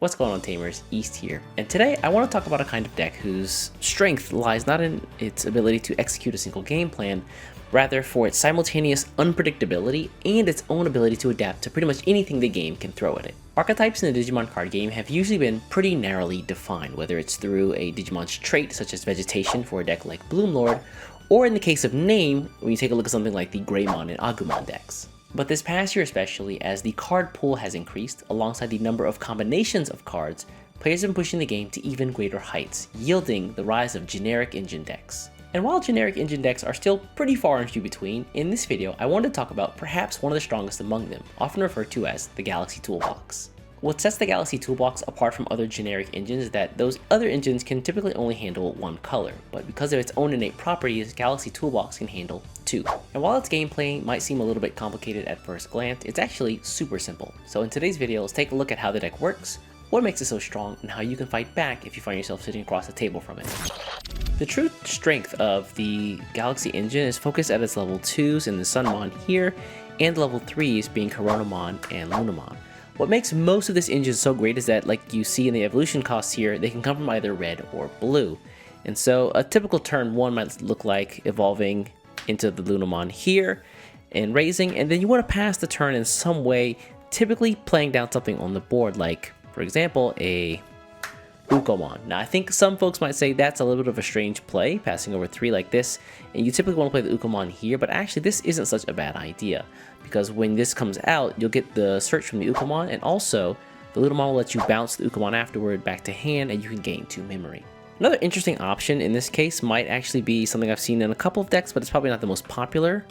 What's going on, Tamers? East here, and today I want to talk about a kind of deck whose strength lies not in its ability to execute a single game plan, rather for its simultaneous unpredictability and its own ability to adapt to pretty much anything the game can throw at it. Archetypes in the Digimon card game have usually been pretty narrowly defined, whether it's through a Digimon's trait such as vegetation for a deck like Bloomlord, or in the case of name, when you take a look at something like the Greymon and Agumon decks. But this past year especially, as the card pool has increased, alongside the number of combinations of cards, players have been pushing the game to even greater heights, yielding the rise of generic engine decks. And while generic engine decks are still pretty far and few between, in this video I wanted to talk about perhaps one of the strongest among them, often referred to as the Galaxy Toolbox. What sets the Galaxy Toolbox apart from other generic engines is that those other engines can typically only handle one color, but because of its own innate properties, Galaxy Toolbox can handle two. And while its gameplay might seem a little bit complicated at first glance, it's actually super simple. So in today's video, let's take a look at how the deck works, what makes it so strong, and how you can fight back if you find yourself sitting across the table from it. The true strength of the Galaxy engine is focused at its level 2s in the Sunmon here, and level 3s being Coronamon and Lunamon. What makes most of this engine so great is that, like you see in the evolution costs here, they can come from either red or blue. And so a typical turn 1 might look like evolving into the Lunamon here and raising, and then you want to pass the turn in some way, typically playing down something on the board, like, for example, a Ukomon. Now I think some folks might say that's a little bit of a strange play, passing over 3 like this, and you typically want to play the Ukomon here, but actually this isn't such a bad idea, because when this comes out, you'll get the search from the Ukomon, and also the Lunamon will let you bounce the Ukomon afterward back to hand, and you can gain 2 memory. Another interesting option in this case might actually be something I've seen in a couple of decks, but it's probably not the most popular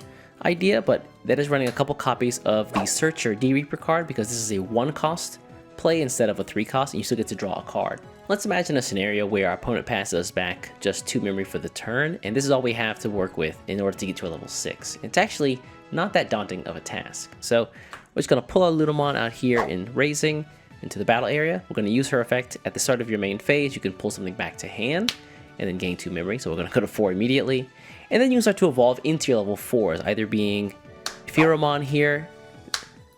idea, but that is running a couple copies of the Searcher D-Reaper card, because this is a 1-cost play instead of a 3-cost, and you still get to draw a card. Let's imagine a scenario where our opponent passes us back just 2 memory for the turn, and this is all we have to work with in order to get to a level 6. It's actually not that daunting of a task. So we're just going to pull our Lunamon out here in raising into the battle area. We're going to use her effect at the start of your main phase. You can pull something back to hand and then gain 2 memory, so we're going to go to 4 immediately. And then you start to evolve into your level 4s, either being Pheromon here,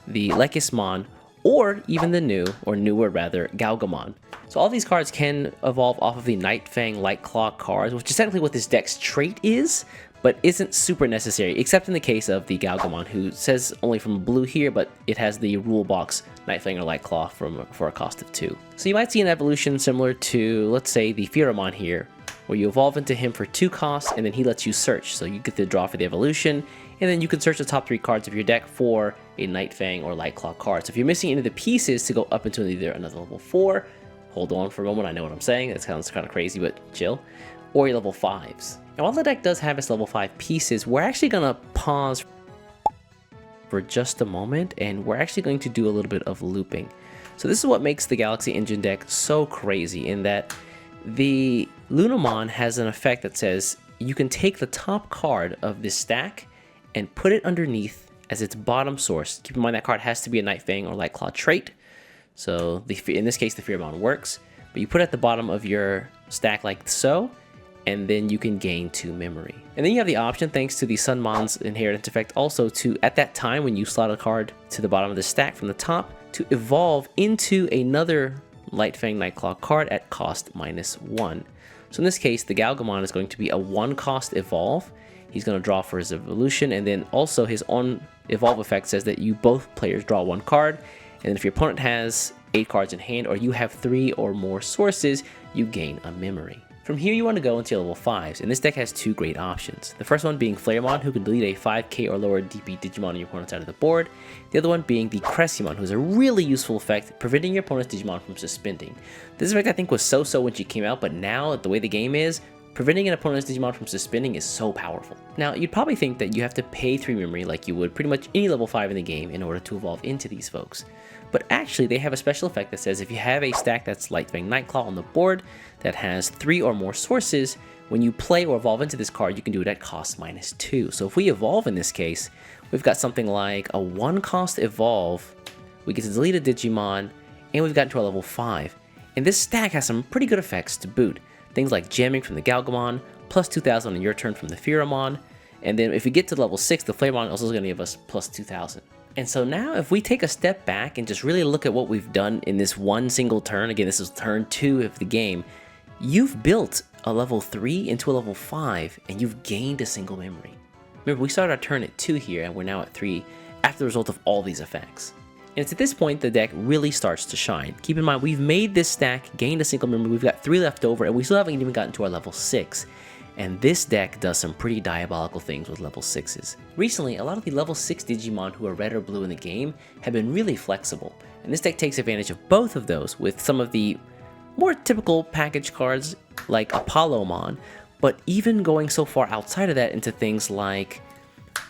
the Lekismon, or even the new, or newer rather, Galgamon. So all these cards can evolve off of the Night Fang Light Claw cards, which is technically what this deck's trait is, but isn't super necessary, except in the case of the Galgamon, who says only from blue here, but it has the rule box Night Fang or Light Claw for a cost of 2. So you might see an evolution similar to, let's say, the Pheromon here, where you evolve into him for 2 costs, and then he lets you search. So you get to draw for the evolution, and then you can search the top 3 cards of your deck for a Night Fang or Light Claw card. So if you're missing any of the pieces to go up into either another level 4, hold on for a moment, I know what I'm saying, that sounds kind of crazy, but chill, or your level 5s. And while the deck does have its level 5 pieces, we're actually going to pause for just a moment, and we're actually going to do a little bit of looping. So this is what makes the Galaxy Engine deck so crazy, in that the Lunamon has an effect that says you can take the top card of this stack and put it underneath as its bottom source. Keep in mind that card has to be a Night Fang or Light Claw trait. So in this case, the Pheromon works, but you put it at the bottom of your stack like so, and then you can gain 2 memory. And then you have the option, thanks to the Sunmon's inheritance effect, also to, at that time when you slot a card to the bottom of the stack from the top, to evolve into another Light Fang Night Claw card at cost -1. So in this case, the Galgamon is going to be a 1-cost evolve. He's going to draw for his evolution, and then also his own evolve effect says that you both players draw 1 card, and then if your opponent has 8 cards in hand, or you have 3 or more sources, you gain a memory. From here you want to go into your level 5s, and this deck has 2 great options. The first one being Flaremon, who can delete a 5k or lower DP Digimon on your opponent's side of the board. The other one being the Cressimon, who has a really useful effect, preventing your opponent's Digimon from suspending. This effect I think was so-so when she came out, but now, the way the game is, preventing an opponent's Digimon from suspending is so powerful. Now, you'd probably think that you have to pay 3 memory like you would pretty much any level 5 in the game in order to evolve into these folks. But actually, they have a special effect that says if you have a stack that's Light Fang Night Claw on the board that has 3 or more sources, when you play or evolve into this card, you can do it at cost -2. So if we evolve in this case, we've got something like a 1-cost evolve, we get to delete a Digimon, and we've gotten to our level 5. And this stack has some pretty good effects to boot. Things like jamming from the Galgamon, plus 2000 on your turn from the Pheromon, and then if we get to level 6, the Flaremon also is going to give us plus 2000. And so now if we take a step back and just really look at what we've done in this one single turn, again, this is turn 2 of the game, you've built a level 3 into a level 5 and you've gained a single memory. Remember, we started our turn at 2 here and we're now at 3 after the result of all these effects. And it's at this point the deck really starts to shine. Keep in mind, we've made this stack, gained a single memory, we've got 3 left over, and we still haven't even gotten to our level 6. And this deck does some pretty diabolical things with level 6s. Recently, a lot of the level 6 Digimon who are red or blue in the game have been really flexible, and this deck takes advantage of both of those with some of the more typical package cards like Apollomon, but even going so far outside of that into things like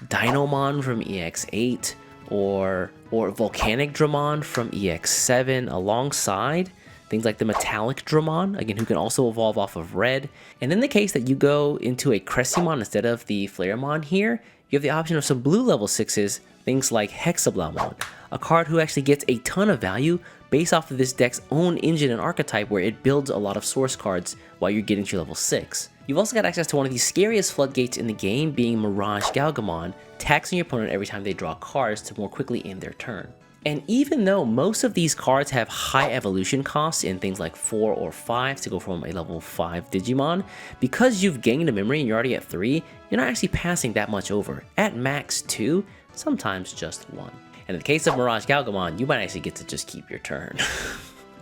Dinomon from EX8 or Volcanic Dramon from EX7 alongside things like the Metallic Dramon, again, who can also evolve off of red. And in the case that you go into a Cressimon instead of the Flaremon here, you have the option of some blue level 6s, things like Hexablaumon, a card who actually gets a ton of value based off of this deck's own engine and archetype where it builds a lot of source cards while you're getting to level 6. You've also got access to one of the scariest floodgates in the game, being Mirage Galgamon, taxing your opponent every time they draw cards to more quickly end their turn. And even though most of these cards have high evolution costs in things like 4 or 5 to go from a level 5 Digimon, because you've gained a memory and you're already at 3, you're not actually passing that much over. At max 2, sometimes just 1. And in the case of Mirage Galgamon, you might actually get to just keep your turn.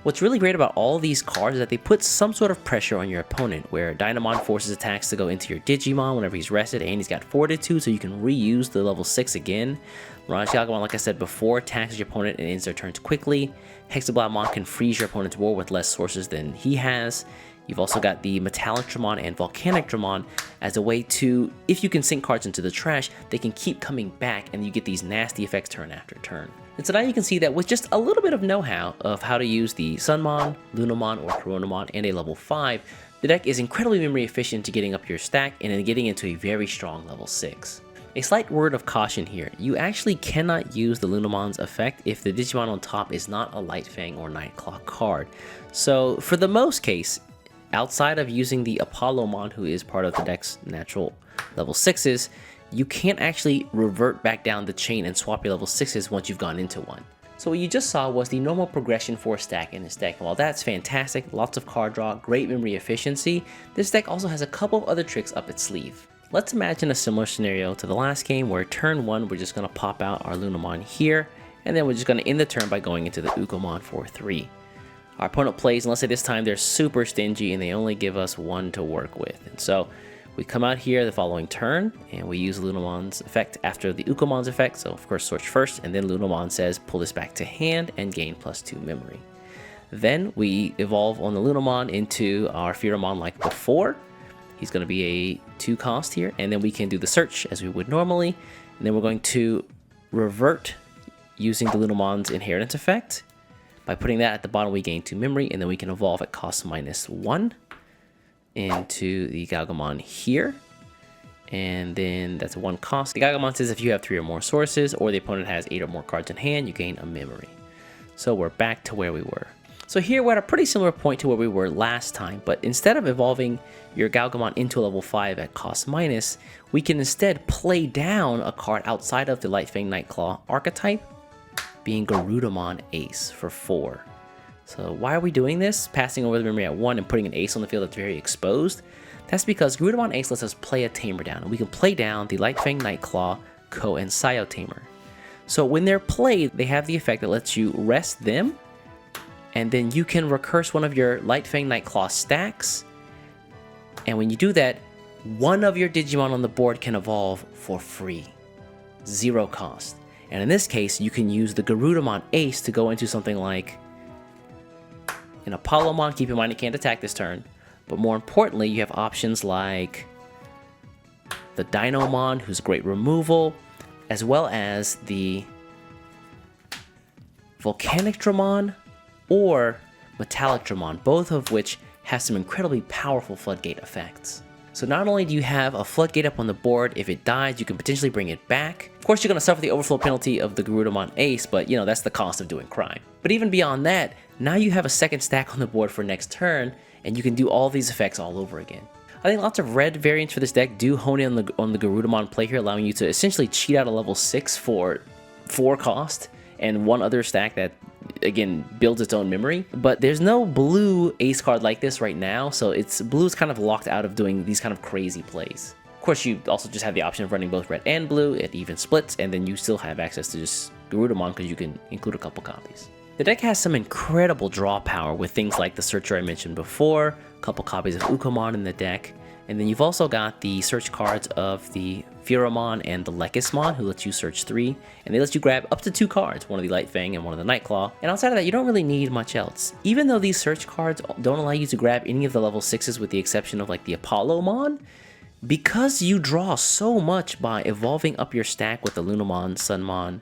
What's really great about all these cards is that they put some sort of pressure on your opponent, where Dinomon forces attacks to go into your Digimon whenever he's rested, and he's got Fortitude, so you can reuse the level 6 again. Mirage Galgamon, like I said before, taxes your opponent and ends their turns quickly. Hexablaumon can freeze your opponent's war with less sources than he has. You've also got the Metallic Dramon and Volcanic Dramon as a way to, if you can sink cards into the trash, they can keep coming back and you get these nasty effects turn after turn. And so now you can see that with just a little bit of know-how of how to use the Sunmon, Lunamon, or Coronamon and a level 5, the deck is incredibly memory efficient to getting up your stack and then getting into a very strong level 6. A slight word of caution here, you actually cannot use the Lunamon's effect if the Digimon on top is not a Light Fang or Nightclaw card. So for the most case, outside of using the Apollomon, who is part of the deck's natural level 6s, you can't actually revert back down the chain and swap your level 6s once you've gone into one. So what you just saw was the normal progression for a stack in this deck. And while that's fantastic, lots of card draw, great memory efficiency, this deck also has a couple of other tricks up its sleeve. Let's imagine a similar scenario to the last game where turn 1 we're just going to pop out our Lunamon here, and then we're just going to end the turn by going into the Ukomon for 3. Our opponent plays, and let's say this time they're super stingy and they only give us 1 to work with. And so we come out here the following turn and we use Lunamon's effect after the Ukomon's effect. So of course search first, and then Lunamon says pull this back to hand and gain +2 memory. Then we evolve on the Lunamon into our Pheromon like before. He's going to be a 2 cost here, and then we can do the search as we would normally, and then we're going to revert using the Lunamon's inheritance effect. By putting that at the bottom, we gain 2 memory, and then we can evolve at cost -1 into the Galgamon here, and then that's a 1 cost. The Galgamon says if you have 3 or more sources, or the opponent has 8 or more cards in hand, you gain a memory. So we're back to where we were. So here we're at a pretty similar point to where we were last time, but instead of evolving your Galgamon into a level 5 at cost minus, we can instead play down a card outside of the Light Fang Nightclaw archetype, being Garudamon Ace for 4. So why are we doing this? Passing over the memory at 1 and putting an Ace on the field that's very exposed? That's because Garudamon Ace lets us play a Tamer down, and we can play down the Light Fang Nightclaw, Ko, and Sayo Tamer. So when they're played, they have the effect that lets you rest them, and then you can recurse one of your Light Fang Nightclaw stacks, and when you do that, one of your Digimon on the board can evolve for free. 0 cost. And in this case, you can use the Garudamon Ace to go into something like an Apollomon. Keep in mind it can't attack this turn, but more importantly, you have options like the Dinomon, who's great removal, as well as the Volcanic Dramon or Metallic Dramon, both of which have some incredibly powerful floodgate effects. So not only do you have a floodgate up on the board, if it dies, you can potentially bring it back. Of course, you're going to suffer the overflow penalty of the Garudamon Ace, but that's the cost of doing crime. But even beyond that, now you have a second stack on the board for next turn, and you can do all these effects all over again. I think lots of red variants for this deck do hone in on the Garudamon play here, allowing you to essentially cheat out a level 6 for 4 cost and 1 other stack that, again, builds its own memory. But there's no blue ace card like this right now, so blue's kind of locked out of doing these kind of crazy plays. Of course, you also just have the option of running both red and blue at even splits, and then you still have access to just Garudamon because you can include a couple copies. The deck has some incredible draw power with things like the Searcher I mentioned before, a couple copies of Ukomon in the deck, and then you've also got the search cards of the Pheromon and the Lekismon, who lets you search 3, and they let you grab up to 2 cards, one of the Light Fang and one of the Nightclaw, and outside of that you don't really need much else. Even though these search cards don't allow you to grab any of the level 6s with the exception of like the Apollomon, because you draw so much by evolving up your stack with the Lunamon, Sunmon,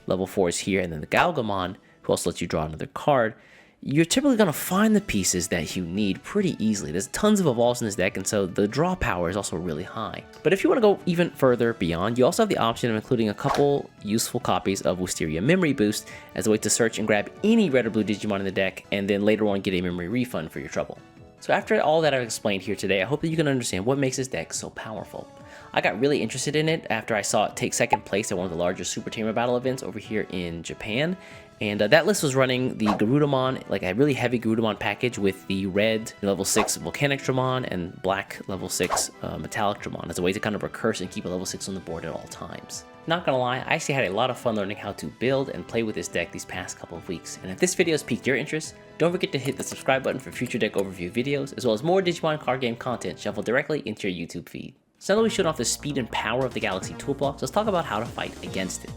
level 4s here, and then the Galgamon, who also lets you draw another card, you're typically going to find the pieces that you need pretty easily. There's tons of evolves in this deck, and so the draw power is also really high. But if you want to go even further beyond, you also have the option of including a couple useful copies of Wisteria Memory Boost as a way to search and grab any red or blue Digimon in the deck, and then later on get a memory refund for your trouble. So after all that I've explained here today, I hope that you can understand what makes this deck so powerful. I got really interested in it after I saw it take second place at one of the larger Super Tamer Battle events over here in Japan. And that list was running the Garudamon, like a really heavy Garudamon package with the red level 6 Volcanic Dramon and black level 6 Metallic Dramon as a way to kind of recurse and keep a level 6 on the board at all times. Not gonna lie, I actually had a lot of fun learning how to build and play with this deck these past couple of weeks. And if this video has piqued your interest, don't forget to hit the subscribe button for future deck overview videos, as well as more Digimon card game content shuffled directly into your YouTube feed. So now that we've shown off the speed and power of the Galaxy Toolbox, let's talk about how to fight against it.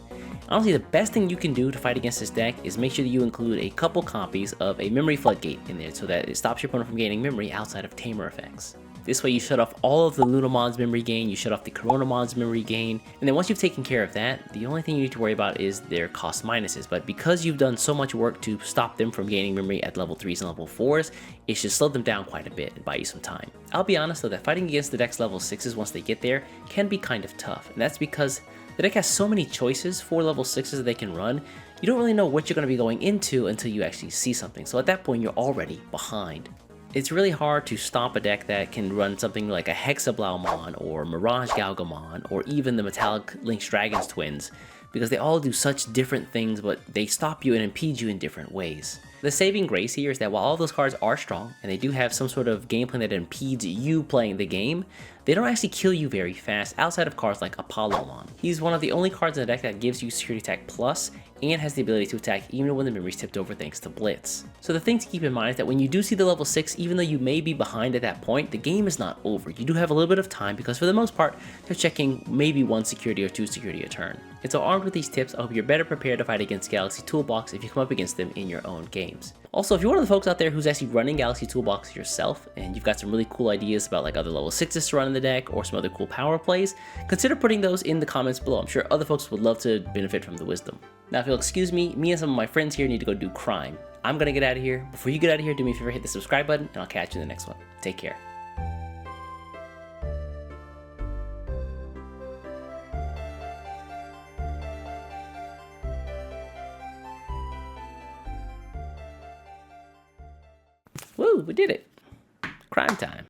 Honestly, the best thing you can do to fight against this deck is make sure that you include a couple copies of a memory floodgate in there so that it stops your opponent from gaining memory outside of tamer effects. This way you shut off all of the Lunamon's memory gain, you shut off the Coronamon's memory gain, and then once you've taken care of that, the only thing you need to worry about is their cost minuses. But because you've done so much work to stop them from gaining memory at level 3s and level 4s, it should slow them down quite a bit and buy you some time. I'll be honest though that fighting against the deck's level 6s once they get there can be kind of tough, and that's because the deck has so many choices for level 6s that they can run, you don't really know what you're going to be going into until you actually see something, so at that point you're already behind. It's really hard to stop a deck that can run something like a Hexablaumon or Mirage Galgamon or even the Metallic Lynx Dragons twins, because they all do such different things, but they stop you and impede you in different ways. The saving grace here is that while all those cards are strong and they do have some sort of game plan that impedes you playing the game, they don't actually kill you very fast outside of cards like Apollomon. He's one of the only cards in the deck that gives you Security Attack Plus and has the ability to attack even when the memory's tipped over thanks to Blitz. So the thing to keep in mind is that when you do see the level 6, even though you may be behind at that point, the game is not over. You do have a little bit of time because for the most part, they're checking maybe 1 security or 2 security a turn. And so armed with these tips, I hope you're better prepared to fight against Galaxy Toolbox if you come up against them in your own games. Also, if you're one of the folks out there who's actually running Galaxy Toolbox yourself, and you've got some really cool ideas about like other level 6s to run in the deck or some other cool power plays, consider putting those in the comments below. I'm sure other folks would love to benefit from the wisdom. Now, if you'll excuse me and some of my friends here need to go do crime. I'm gonna get out of here. Before you get out of here, do me a favor, hit the subscribe button, and I'll catch you in the next one. Take care. Woo, we did it. Crime time.